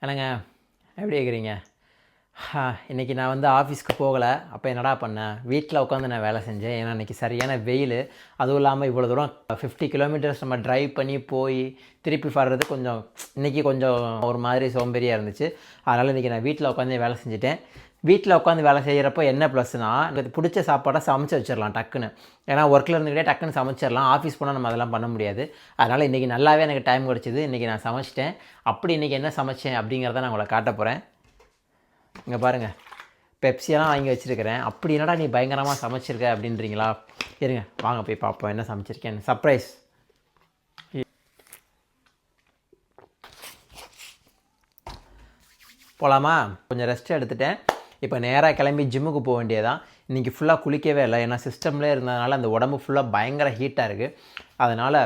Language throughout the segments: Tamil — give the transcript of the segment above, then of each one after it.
என்னங்க எப்படி இருக்கிறீங்க? இன்றைக்கி நான் வந்து ஆஃபீஸ்க்கு போகலை. அப்போ என்னடா பண்ணேன், வீட்டில் உட்காந்து நான் வேலை செஞ்சேன். ஏன்னா இன்றைக்கி சரியான வெயில். அதுவும் இல்லாமல் இவ்வளோ தூரம் 50 கிலோமீட்டர்ஸ் நம்ம ட்ரைவ் பண்ணி போய் திருப்பி வர்றது கொஞ்சம் இன்றைக்கி கொஞ்சம் ஒரு மாதிரி சோம்பேறியாக இருந்துச்சு. அதனால் இன்றைக்கி நான் வீட்டில் உட்காந்து வேலை செஞ்சுட்டேன். வீட்டில் உட்காந்து வேலை செய்கிறப்போ என்ன ப்ளஸ்னால், எனக்கு பிடிச்ச சாப்பாடை சமைச்சு வச்சிடலாம் டக்குன்னு. ஏன்னா ஒர்க்கில் இருந்துக்கிட்டே டக்குன்னு சமைச்சிடலாம். ஆஃபீஸ் போனால் நம்ம அதெல்லாம் பண்ண முடியாது. அதனால் இன்றைக்கி நல்லாவே எனக்கு டைம் கிடச்சிது. இன்றைக்கி நான் சமைச்சிட்டேன். அப்படி இன்றைக்கி என்ன சமைச்சேன் அப்படிங்கிறத நான் உங்களை காட்ட போகிறேன். இங்கே பாருங்கள், பெப்சியெல்லாம் வாங்கி வச்சுருக்கிறேன். அப்படி என்னடா நீ பயங்கரமாக சமைச்சிருக்க அப்படின்றீங்களா? இருங்க வாங்க போய் பார்ப்போம் என்ன சமைச்சிருக்கேன். சர்ப்ரைஸ். போகலாமா? கொஞ்சம் ரெஸ்ட் எடுத்துட்டேன். இப்போ நேராக கிளம்பி ஜிம்முக்கு போக வேண்டியதான். இன்றைக்கி ஃபுல்லாக குளிக்கவே இல்லை. ஏன்னா சிஸ்டம்லேயே இருந்ததுனால அந்த உடம்பு ஃபுல்லாக பயங்கர ஹீட்டாக இருக்குது. அதனால்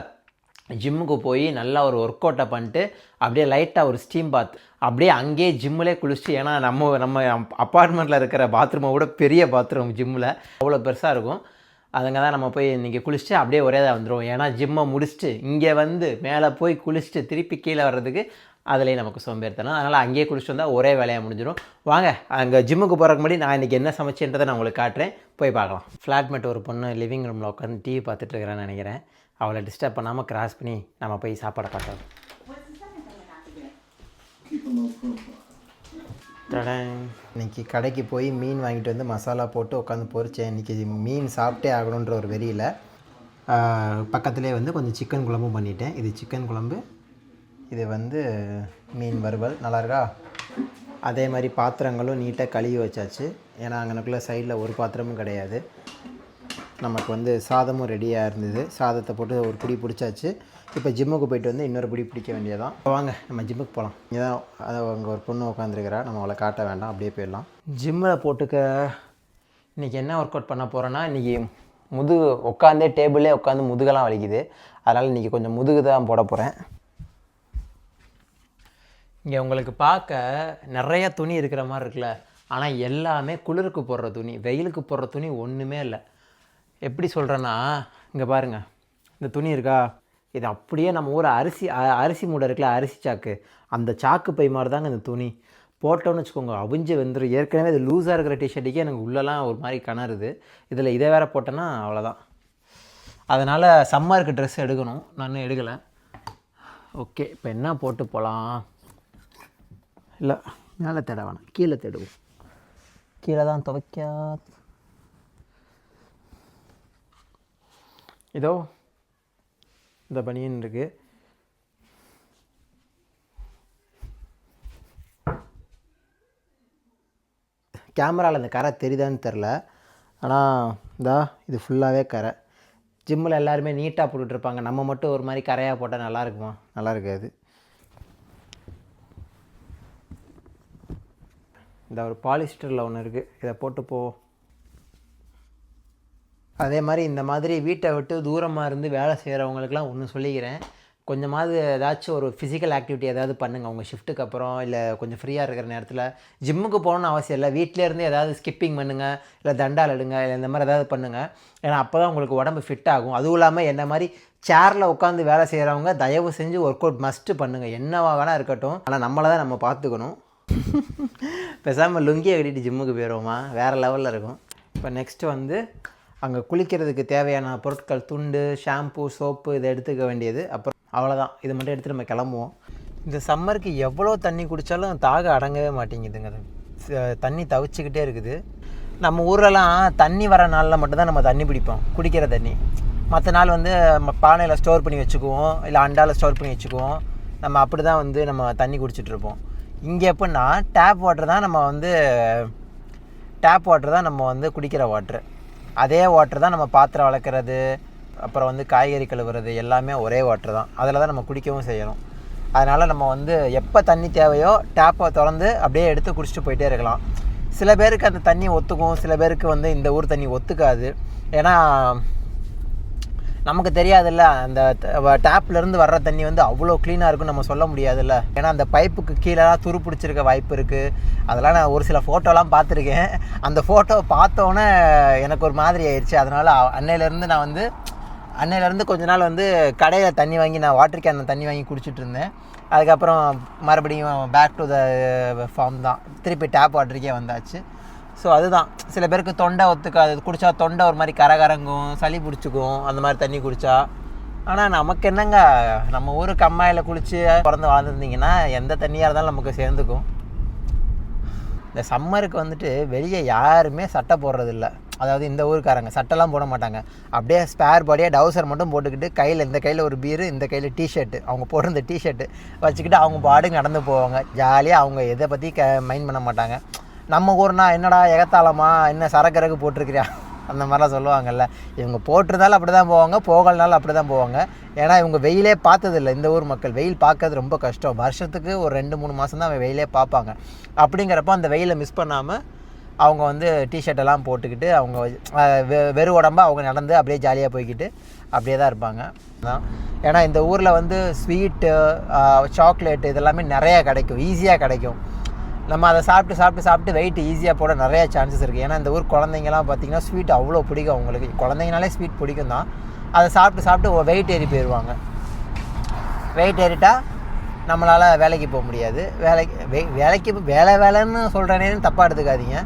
ஜிம்முக்கு போய் நல்லா ஒரு ஒர்க் அவுட்டை பண்ணிட்டு அப்படியே லைட்டாக ஒரு ஸ்டீம் பாத் அப்படியே அங்கேயே ஜிம்மிலே குளிச்சுட்டு, ஏன்னா நம்ம அப்பார்ட்மெண்ட்டில் இருக்கிற பாத்ரூமை விட பெரிய பாத்ரூம் ஜிம்மில் அவ்வளோ பெருசாக இருக்கும். அதுங்க தான் நம்ம போய் இன்றைக்கி குளிச்சுட்டு அப்படியே ஒரே தான் வந்துடும். ஏன்னா ஜிம்மை முடிச்சுட்டு இங்கே வந்து மேலே போய் குளிச்சுட்டு திருப்பி கீழே வர்றதுக்கு அதிலே நமக்கு சோம்பேறித்தனம். அதனால் அங்கேயே குளிச்சுட்டு வந்தால் ஒரே வேலையாக முடிஞ்சிடும். வாங்க அங்கே ஜிம்முக்கு போகிறக்கு முன்னாடி நான் இன்றைக்கி என்ன சமைச்சேன்றதை நான் உங்களுக்கு காட்டுறேன், போய் பார்க்கலாம். ஃப்ளாட்மேட் ஒரு பொண்ணு லிவிங் ரூமில் உட்காந்து டிவி பார்த்துட்ருக்கிறேன்னு நினைக்கிறேன். அவளை டிஸ்டர்ப் பண்ணாமல் கிராஸ் பண்ணி நம்ம போய் சாப்பாடை பார்க்கலாம். இன்றைக்கி கடைக்கு போய் மீன் வாங்கிட்டு வந்து மசாலா போட்டு உட்காந்து பொரிச்சேன். இன்றைக்கி மீன் சாப்பிட்டே ஆகணுன்ற ஒரு வெறியில் பக்கத்துலேயே வந்து கொஞ்சம் சிக்கன் குழம்பும் பண்ணிட்டேன். இது சிக்கன் குழம்பு, இது வந்து மீன் வறுவல். நல்லாயிருக்கா? அதே மாதிரி பாத்திரங்களும் நீட்டாக கழுவி வச்சாச்சு. ஏன்னா அங்கனக்குள்ளே சைடில் ஒரு பாத்திரமும் கிடையாது. நமக்கு வந்து சாதமும் ரெடியாக இருந்தது. சாதத்தை போட்டு ஒரு பிடி பிடிச்சாச்சு. இப்போ ஜிம்முக்கு போயிட்டு வந்து இன்னொரு பிடி பிடிக்க வேண்டியதான். வாங்க நம்ம ஜிம்முக்கு போகலாம். இங்கே தான் அதை அங்கே ஒரு பொண்ணு உட்காந்துருக்கிறா. நம்ம அவளை காட்ட வேண்டாம், அப்படியே போயிடலாம். ஜிம்மில் போட்டுக்க இன்றைக்கி என்ன ஒர்க் அவுட் பண்ண போகிறேன்னா, இன்றைக்கி முதுகு உட்காந்தே டேபிளே உட்காந்து முதுகெல்லாம் வலிக்குது. அதனால் இன்றைக்கி கொஞ்சம் முதுகு தான் போட போகிறேன். இங்கே உங்களுக்கு பார்க்க நிறைய துணி இருக்கிற மாதிரி இருக்குல்ல, ஆனால் எல்லாமே குளிருக்கு போடுற துணி, வெயிலுக்கு போடுற துணி ஒன்றுமே இல்லை. எப்படி சொல்கிறேன்னா, இங்கே பாருங்கள், இந்த துணி இருக்கா, இது அப்படியே நம்ம ஊர் அரிசி மூடை இருக்குல்ல, அரிசி சாக்கு, அந்த சாக்கு பை மாதிரி தாங்க இந்த துணி. போட்டோன்னு வச்சுக்கோங்க அவிஞ்சு வந்துடும். ஏற்கனவே இது லூஸாக இருக்கிற டிஷர்ட்டுக்கே எனக்கு உள்ளெல்லாம் ஒரு மாதிரி கணருது. இதில் இதை வேறு போட்டேன்னா அவ்வளோதான். அதனால் சம்மருக்கு ட்ரெஸ் எடுக்கணும், நான் எடுக்கலை. ஓகே, இப்போ என்ன போட்டு போகலாம்? இல்லை மேலே தேட வேணாம், கீழே தேடுவோம். கீழே தான் துவைக்கா. இதோ இந்த பனியன் இருக்குது. கேமராவில் இந்த கரை தெரியுதான்னு தெரில, ஆனால் இந்தா இது ஃபுல்லாகவே கரை. ஜிம்மில் எல்லாருமே நீட்டாக போட்டுட்ருப்பாங்க, நம்ம மட்டும் ஒரு மாதிரி கரையாக போட்டால் நல்லா இருக்குமா? நல்லா இருக்காது. இந்த ஒரு பாலிஸ்டரில் ஒன்று இருக்குது, இதை போட்டு போ. அதே மாதிரி இந்த மாதிரி வீட்டை விட்டு தூரமாக இருந்து வேலை செய்கிறவங்களுக்குலாம் ஒன்று சொல்லிக்கிறேன், கொஞ்சமாவது ஏதாச்சும் ஒரு ஃபிசிக்கல் ஆக்டிவிட்டி ஏதாவது பண்ணுங்கள் உங்கள் ஷிஃப்ட்டுக்கு அப்புறம். இல்லை கொஞ்சம் ஃப்ரீயாக இருக்கிற நேரத்தில் ஜிம்முக்கு போகணுன்னு அவசியம் இல்லை, வீட்டிலேருந்து ஏதாவது ஸ்கிப்பிங் பண்ணுங்கள், இல்லை தண்டால் எடுங்க, இல்லை இந்த மாதிரி ஏதாவது பண்ணுங்கள். ஏன்னா அப்போ தான் உங்களுக்கு உடம்பு ஃபிட் ஆகும். அதுவும் இல்லாமல் என்ன மாதிரி சேரில் உட்காந்து வேலை செய்கிறவங்க தயவு செஞ்சு ஒர்க் அவுட் மஸ்ட்டு பண்ணுங்கள், என்னவா வேணால் இருக்கட்டும். ஆனால் நம்மளை தான் நம்ம பார்த்துக்கணும். பேசாமல் லுங்கியை கட்டிட்டு ஜிம்முக்கு போயிடுவோமா, வேறு லெவலில் இருக்கும். இப்போ நெக்ஸ்ட்டு வந்து அங்கே குளிக்கிறதுக்கு தேவையான பொருட்கள், துண்டு, ஷாம்பு, சோப்பு, இதை எடுத்துக்க வேண்டியது. அப்புறம் அவ்வளோதான், இதை மட்டும் எடுத்துகிட்டு நம்ம கிளம்புவோம். இந்த சம்மருக்கு எவ்வளோ தண்ணி குடித்தாலும் தாகம் அடங்கவே மாட்டேங்குதுங்க. தண்ணி தவிச்சிக்கிட்டே இருக்குது. நம்ம ஊரெலாம் தண்ணி வர நாளில் மட்டும்தான் நம்ம தண்ணி பிடிப்போம், குடிக்கிற தண்ணி. மற்ற நாள் வந்து நம்ம பானையில் ஸ்டோர் பண்ணி வச்சுக்குவோம், இல்லை அண்டாவில் ஸ்டோர் பண்ணி வச்சுக்குவோம். நம்ம அப்படி தான் வந்து நம்ம தண்ணி குடிச்சிட்ருப்போம். இங்கே எப்படின்னா டேப் வாட்டர் தான் நம்ம வந்து குடிக்கிற வாட்ரு. அதே வாட்டர் தான் நம்ம பாத்திரம் வளர்க்குறது, அப்புறம் வந்து காய்கறி கழுவுறது, எல்லாமே ஒரே வாட்டர் தான். அதில் தான் நம்ம குடிக்கவும் செய்யணும். அதனால் நம்ம வந்து எப்போ தண்ணி தேவையோ டேப்பை திறந்து அப்படியே எடுத்து குடிச்சிட்டு போயிட்டே இருக்கலாம். சில பேருக்கு அந்த தண்ணி ஒத்துக்கும், சில பேருக்கு வந்து இந்த ஊர் தண்ணி ஒத்துக்காது. ஏன்னா நமக்கு தெரியாதுல்ல, அந்த டேப்லேருந்து வர்ற தண்ணி வந்து அவ்வளோ க்ளீனாக இருக்குன்னு நம்ம சொல்ல முடியாதுல்ல. ஏன்னா அந்த பைப்புக்கு கீழேலாம் துரு பிடிச்சிருக்க வாய்ப்பு இருக்குது. அதெல்லாம் நான் ஒரு சில ஃபோட்டோலாம் பார்த்துருக்கேன். அந்த ஃபோட்டோவை பார்த்தோன்னே எனக்கு ஒரு மாதிரி ஆயிடுச்சு. அதனால் அன்னையிலேருந்து நான் வந்து அன்னையிலேருந்து கொஞ்ச நாள் வந்து கடையில் தண்ணி வாங்கி நான் வாட்டர் கேனில் தண்ணி வாங்கி குடிச்சிட்டு இருந்தேன். அதுக்கப்புறம் மறுபடியும் பேக் டு த ஃபார்ம் தான், திருப்பி டேப் வாட்டருக்கே வந்தாச்சு. ஸோ அதுதான், சில பேருக்கு தொண்டை ஒத்துக்காது, குடித்தா தொண்டை ஒரு மாதிரி கரகரங்கும், சளி பிடிச்சிக்கும் அந்த மாதிரி தண்ணி குடித்தா. ஆனால் நமக்கு என்னங்க, நம்ம ஊருக்கு அம்மாயில் குளித்து பிறந்து வாழ்ந்துருந்தீங்கன்னா எந்த தண்ணியாக இருந்தாலும் நமக்கு சேர்ந்துக்கும். இந்த சம்மருக்கு வந்துட்டு வெளியே யாருமே சட்டை போடுறதில்ல. அதாவது இந்த ஊருக்காரங்க சட்டைலாம் போட மாட்டாங்க. அப்படியே ஸ்பேர் பாடியாக டவுசர் மட்டும் போட்டுக்கிட்டு கையில் இந்த கையில் ஒரு பீரு, இந்த கையில் டிஷர்ட்டு, அவங்க போட்டிருந்த டிஷர்ட்டு வச்சுக்கிட்டு அவங்க பாட்டுக்கு நடந்து போவாங்க. ஜாலியாக அவங்க எதை பற்றி மைண்ட் பண்ண மாட்டாங்க. நம்ம ஊர்னா என்னடா எகத்தாளமா, என்ன சரக்கரகு போட்டிருக்கிறியா அந்த மாதிரிலாம் சொல்லுவாங்கல்ல. இவங்க போட்டிருந்தாலும் அப்படி தான் போவாங்க, போகலனாலும் அப்படி தான் போவாங்க. ஏன்னா இவங்க வெயிலே பார்த்ததில்லை. இந்த ஊர் மக்கள் வெயில் பார்க்கறது ரொம்ப கஷ்டம். வருஷத்துக்கு ஒரு 2-3 மாதம் தான் வெயிலே பார்ப்பாங்க. அப்படிங்கிறப்ப அந்த வெயிலை மிஸ் பண்ணாமல் அவங்க வந்து டிஷர்ட்டெல்லாம் போட்டுக்கிட்டு அவங்க வெறும் உடம்பா அவங்க நடந்து அப்படியே ஜாலியாக போய்கிட்டு அப்படியே தான் இருப்பாங்க. ஏன்னா இந்த ஊரில் வந்து ஸ்வீட்டு, சாக்லேட்டு இதெல்லாமே நிறையா கிடைக்கும், ஈஸியாக கிடைக்கும். நம்ம அதை சாப்பிட்டு வெயிட் ஈஸியாக போட நிறையா சான்சஸ் இருக்குது. ஏன்னா இந்த ஊர் குழந்தைங்கலாம் பார்த்திங்கன்னா ஸ்வீட் அவ்வளோ பிடிக்கும் அவங்களுக்கு. குழந்தைங்கனாலே ஸ்வீட் பிடிக்கும் தான். அதை சாப்பிட்டு வெயிட் ஏறி போயிடுவாங்க. வெயிட் ஏறிட்டால் நம்மளால் வேலைக்கு போக முடியாது. வேலைக்கு வேலைன்னு சொல்கிறேனேன்னு தப்பாக எடுத்துக்காதீங்க.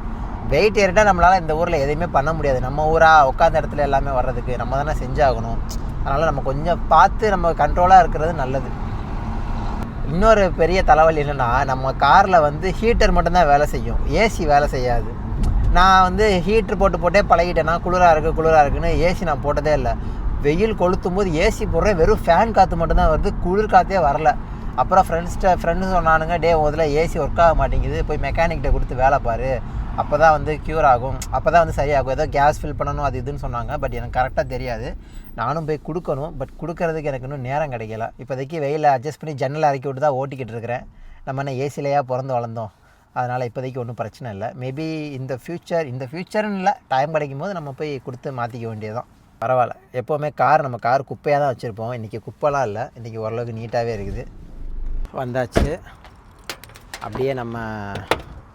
வெயிட் ஏறிட்டால் நம்மளால் இந்த ஊரில் எதையுமே பண்ண முடியாது. நம்ம ஊராக உட்காந்த இடத்துல எல்லாமே வர்றதுக்கு நம்ம தானே செஞ்சாகணும். அதனால் நம்ம கொஞ்சம் பார்த்து நம்ம கண்ட்ரோலாக இருக்கிறது நல்லது. இன்னொரு பெரிய தலைவலி என்னென்னா, நம்ம காரில் வந்து ஹீட்டர் மட்டும்தான் வேலை செய்யும், ஏசி வேலை செய்யாது. நான் வந்து ஹீட்ரு போட்டே பழகிட்டேன்னா குளிராக இருக்குன்னு ஏசி நான் போட்டதே இல்லை. வெயில் கொளுத்தும் போது ஏசி போடுறேன், வெறும் ஃபேன் காற்று மட்டும்தான் வருது, குளிர் காற்றே வரல. அப்புறம் ஃப்ரெண்டு சொன்னானுங்க, முதல்ல ஏசி ஒர்க் ஆக மாட்டேங்குது, போய் மெக்கானிக்கிட்ட கொடுத்து வேலை பாரு, அப்போ தான் வந்து க்யூர் ஆகும், அப்போ தான் வந்து சரியாகும், ஏதோ கேஸ் ஃபில் பண்ணணும் அது இதுன்னு சொன்னாங்க. பட் எனக்கு கரெக்டாக தெரியாது. நானும் போய் கொடுக்கணும். பட் கொடுக்கறதுக்கு எனக்கு இன்னும் நேரம் கிடைக்கல. இப்போதைக்கு வெயிலில் அட்ஜஸ்ட் பண்ணி ஜன்னல் இறக்கி விட்டு தான் ஓட்டிக்கிட்டு இருக்கிறேன். நம்ம என்ன ஏசிலையா பிறந்து வளர்ந்தோம், அதனால் இப்போதைக்கு ஒன்றும் பிரச்சனை இல்லை. மேபி இந்த ஃப்யூச்சர்னு இல்லை, டைம் கிடைக்கும் போது நம்ம போய் கொடுத்து மாற்றிக்க வேண்டியது தான். பரவாயில்ல, எப்போவுமே நம்ம கார் குப்பையாக தான் வச்சுருப்போம். இன்றைக்கி குப்பைலாம் இல்லை, இன்றைக்கி ஓரளவுக்கு நீட்டாகவே இருக்குது. வந்தாச்சு. அப்படியே நம்ம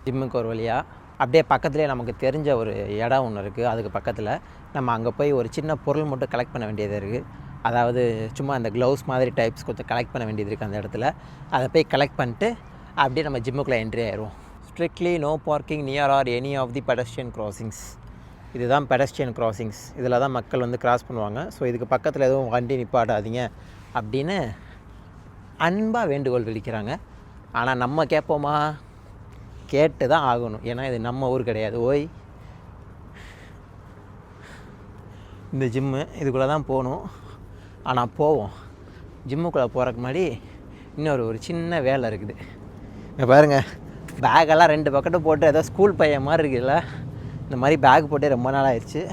ஜிம்முக்கு ஒரு வழியாக அப்படியே பக்கத்துலேயே நமக்கு தெரிஞ்ச ஒரு இடம் ஒன்று இருக்குது. அதுக்கு பக்கத்தில் நம்ம அங்கே போய் ஒரு சின்ன பொருள் மட்டும் கலெக்ட் பண்ண வேண்டியது இருக்குது. அதாவது சும்மா அந்த க்ளவுஸ் மாதிரி டைப்ஸ் கொஞ்சம் கலெக்ட் பண்ண வேண்டியது இருக்குது அந்த இடத்துல. அதை போய் கலெக்ட் பண்ணிட்டு அப்படியே நம்ம ஜிம்முக்குள்ளே என்ட்ரி ஆயிடுவோம். Strictly no parking near or any of the pedestrian crossings. இதுதான் பெடஸ்ட்ரியன் கிராசிங்ஸ். இதில் தான் மக்கள் வந்து கிராஸ் பண்ணுவாங்க. ஸோ இதுக்கு பக்கத்தில் எதுவும் வண்டி நிப்பாட்டாதீங்க அப்படின்னு அன்பாக வேண்டுகோள் விளிக்கிறாங்க. ஆனால் நம்ம கேட்போமா? கேட்டு தான் ஆகணும். ஏன்னா இது நம்ம ஊர் கிடையாது. இந்த ஜிம்மு இதுக்குள்ளே தான் போகணும். ஆனால் போவோம். ஜிம்முக்குள்ளே போகிறதுக்கு முன்னாடி ஒரு சின்ன வேலை இருக்குது. இங்கே பாருங்கள், பேக்கெல்லாம் 2 பக்கெட்டு போட்டு ஏதோ ஸ்கூல் பையன் மாதிரி இருக்குதுல்ல, இந்த மாதிரி பேக் போட்டே ரொம்ப நாள் ஆயிடுச்சு.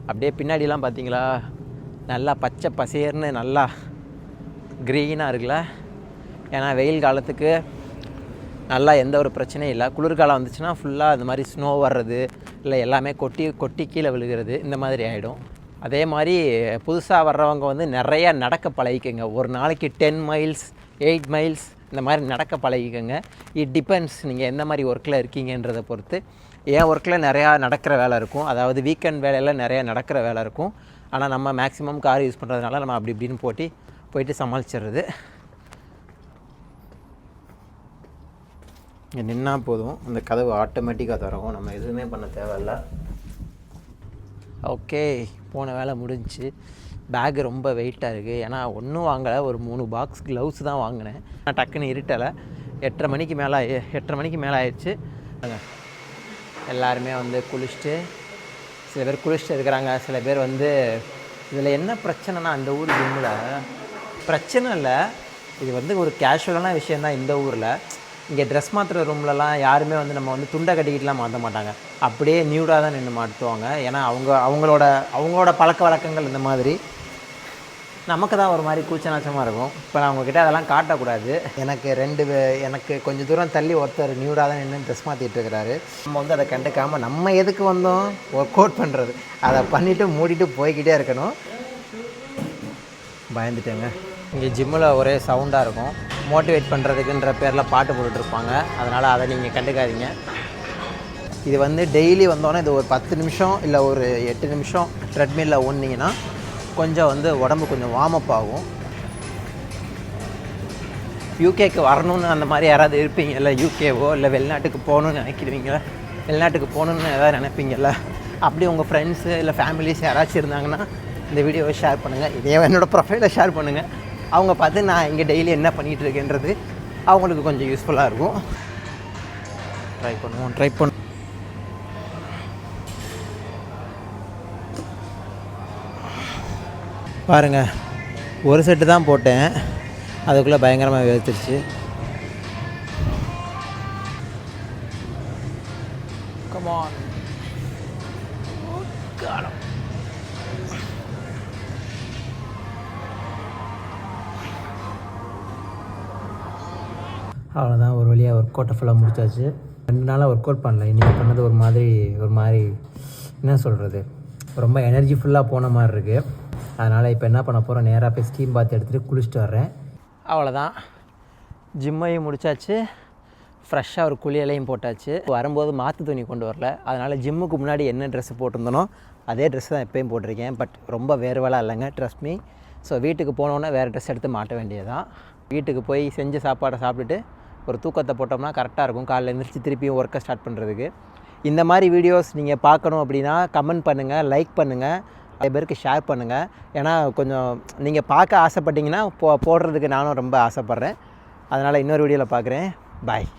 அப்படியே பின்னாடிலாம் பார்த்தீங்களா, நல்லா பச்சை பசேர்னு நல்லா க்ரீனாக இருக்குல்ல. ஏன்னா வெயில் காலத்துக்கு நல்லா எந்த ஒரு பிரச்சனையும் இல்லை. குளிர்காலம் வந்துச்சுன்னா ஃபுல்லாக இந்த மாதிரி ஸ்னோ வர்றது, இல்லை எல்லாமே கொட்டி கீழே விழுகிறது, இந்த மாதிரி ஆகிடும். அதே மாதிரி புதுசாக வர்றவங்க வந்து நிறையா நடக்க பழகிக்கங்க. ஒரு நாளைக்கு 10 மைல்ஸ் 8 மைல்ஸ் இந்த மாதிரி நடக்க பழகிக்கங்க. இட் டிபெண்ட்ஸ் நீங்கள் எந்த மாதிரி ஒர்க்கில் இருக்கீங்கன்றதை பொறுத்து. என் ஒர்க்கில் நிறையா நடக்கிற வேலை இருக்கும், அதாவது வீக்கெண்ட் வேலையில் நிறையா நடக்கிற வேலை இருக்கும். ஆனால் நம்ம மேக்ஸிமம் கார் யூஸ் பண்ணுறதுனால நம்ம அப்படி இப்படின்னு போயிட்டு சமாளிச்சிடுறது. இங்கே நின்னா போதும், அந்த கதவு ஆட்டோமேட்டிக்காக திறக்கும், நம்ம எதுவுமே பண்ண தேவையில்ல. ஓகே, போன வேலை முடிஞ்சிச்சு. பேக்கு ரொம்ப வெயிட்டாக இருக்குது. ஏன்னா ஒன்றும் வாங்கலை, ஒரு 3 பாக்ஸ் க்ளவுஸ் தான் வாங்கினேன். நான் டக்குன்னு இருட்டலை. 8:30 மணிக்கு மேலே ஆயிடுச்சு. எல்லாருமே வந்து குளிச்சுட்டு, சில பேர் குளிச்சுட்டு இருக்கிறாங்க, சில பேர் வந்து இதில் என்ன பிரச்சனைனா, அந்த ஊர் ஜிம்மில் பிரச்சனை இல்லை, இது வந்து ஒரு கேஷுவலான விஷயந்தான். இந்த ஊரில் இங்கே ட்ரெஸ் மாற்றுற ரூம்லலாம் யாருமே வந்து நம்ம வந்து துண்டை கட்டிக்கிட்டுலாம் மாற்ற மாட்டாங்க, அப்படியே நியூடாக தான் நின்று மாட்டுவாங்க. ஏன்னா அவங்களோட பழக்க வழக்கங்கள் இந்த மாதிரி. நமக்கு தான் ஒரு மாதிரி கூச்ச நாச்சமாக இருக்கும். இப்போ நான் உங்ககிட்ட அதெல்லாம் காட்டக்கூடாது. எனக்கு கொஞ்சம் தூரம் தள்ளி ஒருத்தர் நியூடாக தான் நின்று ட்ரெஸ் மாற்றிட்டு இருக்கிறாரு. நம்ம வந்து அதை கண்டுக்காமல் நம்ம எதுக்கு வந்தோம், ஒர்க் அவுட் பண்ணுறது, அதை பண்ணிவிட்டு மூடிட்டு போய்கிட்டே இருக்கணும். பயந்துட்டேங்க. இங்கே ஜிம்மில் ஒரே சவுண்டாக இருக்கும். மோட்டிவேட் பண்ணுறதுக்குன்ற பேரில் பாட்டு போட்டுட்ருப்பாங்க, அதனால் அதை நீங்கள் கண்டுக்காதீங்க. இது வந்து டெய்லி வந்தோன்னே இது ஒரு 10 நிமிஷம் இல்லை ஒரு 8 நிமிஷம் ட்ரெட்மில்லில் ஓடினீங்கன்னா கொஞ்சம் வந்து உடம்பு கொஞ்சம் வார்ம் அப் ஆகும். யூகேக்கு வரணும்னு அந்த மாதிரி யாராவது இருப்பீங்கல்ல, யூகேவோ இல்லை வெளிநாட்டுக்கு போகணுன்னு நினைக்கிறீங்களா, வெளிநாட்டுக்கு போகணுன்னு எதாவது நினைப்பீங்கல்ல, அப்படி உங்கள் ஃப்ரெண்ட்ஸு இல்லை ஃபேமிலிஸ் யாராச்சும் இருந்தாங்கன்னா இந்த வீடியோவை ஷேர் பண்ணுங்கள். இதே என்னோடய ப்ரொஃபைலை ஷேர் பண்ணுங்கள். அவங்க பார்த்து நான் இங்கே டெய்லி என்ன பண்ணிகிட்ருக்கேன்றது அவங்களுக்கு கொஞ்சம் யூஸ்ஃபுல்லாக இருக்கும். ட்ரை பண்ணுவோம். பாருங்கள், ஒரு செட்டு தான் போட்டேன், அதுக்குள்ளே பயங்கரமாக வேர்த்துருச்சு. கமான். அவ்வளோதான், ஒரு வழியாக ஒர்க் அவுட்டை ஃபுல்லாக முடிச்சாச்சு. 2 நாளாக ஒர்க் அவுட் பண்ணல. இன்றைக்கி பண்ணது ஒரு மாதிரி என்ன சொல்கிறது, ரொம்ப எனர்ஜி ஃபுல்லாக போன மாதிரி இருக்குது. அதனால் இப்போ என்ன பண்ண போகிறோம், நேராக போய் ஸ்டீம் பாத் எடுத்துகிட்டு குளிச்சுட்டு வர்றேன். அவ்வளோதான், ஜிம்மையும் முடித்தாச்சு, ஃப்ரெஷ்ஷாக ஒரு குளியலையும் போட்டாச்சு. வரும்போது மாற்று துணி கொண்டு வரல, அதனால் ஜிம்முக்கு முன்னாடி என்ன ட்ரெஸ்ஸு போட்டிருந்தனோ அதே ட்ரெஸ் தான் எப்போயும் போட்டிருக்கேன். பட் ரொம்ப வேர்வெல்லாம் இல்லைங்க, ட்ரஸ்ட் மீ. ஸோ வீட்டுக்கு போனோன்னே வேறு ட்ரெஸ் எடுத்து மாட்ட வேண்டியதான். வீட்டுக்கு போய் செஞ்ச சாப்பாடை சாப்பிட்டுட்டு ஒரு தூக்கத்தை போட்டோம்னா கரெக்டாக இருக்கும், காலையில் எழுந்திரிச்சு திருப்பியும் ஒர்க்கை ஸ்டார்ட் பண்ணுறதுக்கு. இந்த மாதிரி வீடியோஸ் நீங்கள் பார்க்கணும் அப்படின்னா கமெண்ட் பண்ணுங்கள், லைக் பண்ணுங்கள், நிறைய பேருக்கு ஷேர் பண்ணுங்கள். ஏன்னா கொஞ்சம் நீங்கள் பார்க்க ஆசைப்பட்டீங்கன்னா போடுறதுக்கு நானும் ரொம்ப ஆசைப்பட்றேன். அதனால் இன்னொரு வீடியோவில் பார்க்குறேன். பாய்.